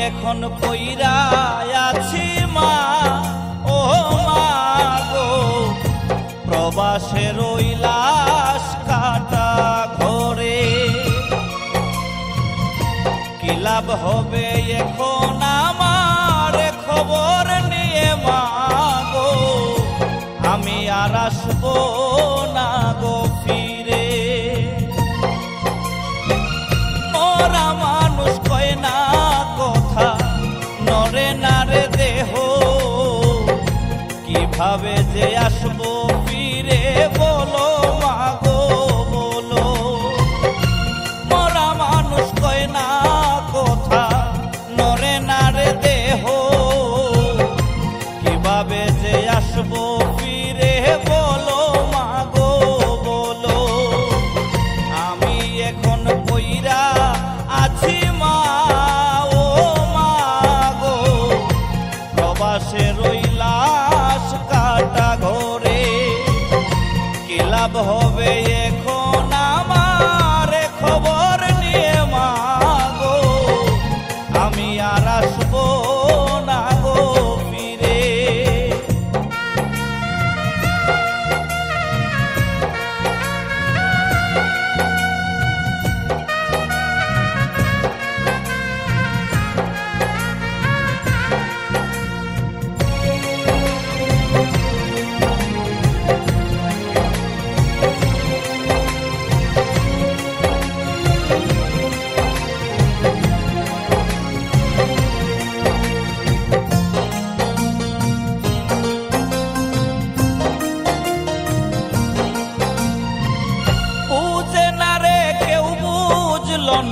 এখন পইরা আছি মা, ও মা গো, প্রবাসের ওই লাশ কাটা ঘরে। কি লাভ হবে এখন আমার খবর নিয়ে মা গো, আমি আর আসবো না গো ফিরে। ওরা মানুষ কয় না কথা, নরে না রে দেহ, কিভাবে যে আসবো ফিরে বলো মা গো বলো। মরা মানুষ কয় না কথা, নরে না রে দেহ, কিভাবে যে আসবো ফিরে বলো মা গো বলো। আমি এখন পইরা আছি মা, ও মা গো, প্রবাসের ওই লাশ কাটা ঘরে। কি লাভ হবে এখন আমার খবর নিয়ে মা গো, আমি আর আসবো না গো ফিরে।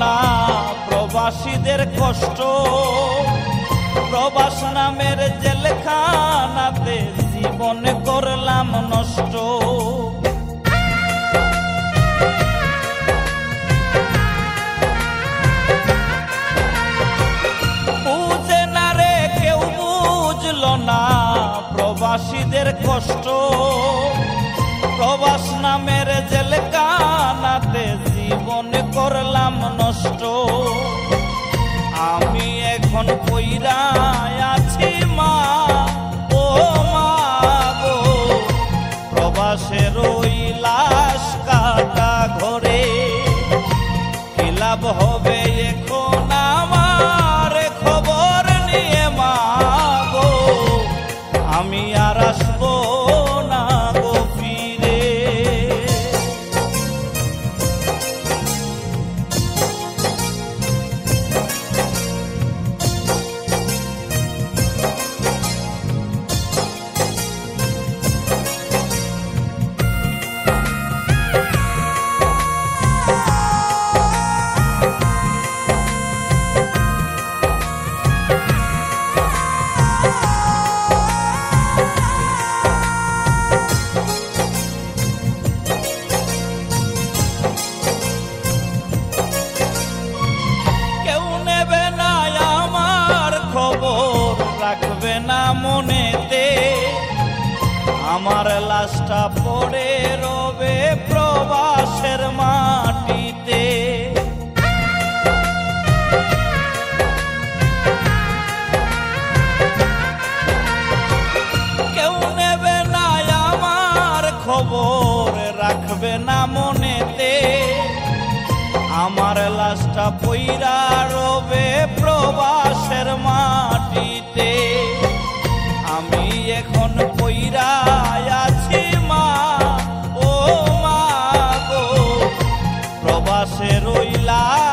না প্রবাসীদের কষ্ট, প্রবাস নামের জেলখানাতে জীবন করলাম নষ্ট। বুঝে না রে কেউ বুঝলো না প্রবাসীদের কষ্ট, প্রবাস নামের জেলখানাতে জীবন করলাম নষ্ট। আমি এখন পইরা আছি মা, ও মা গো, প্রবাসের ওই লাশ কাটা ঘরে। কি লাভ হবে এখন আমার খবর নিয়ে মা গো, আমি আর আসবো না গো ফিরে। রাখবে না মনেতে আমার লাশটা পড়ে রবে প্রবাসের মাটিতে। কেউ নেবে না আমার খবর, রাখবে না মনেতে আমার লাশটা পইরা রবে প্রবাসের মাটিতে। আমি এখন পইরা আছি মা, ও মা গো, প্রবাসের ওই লাশ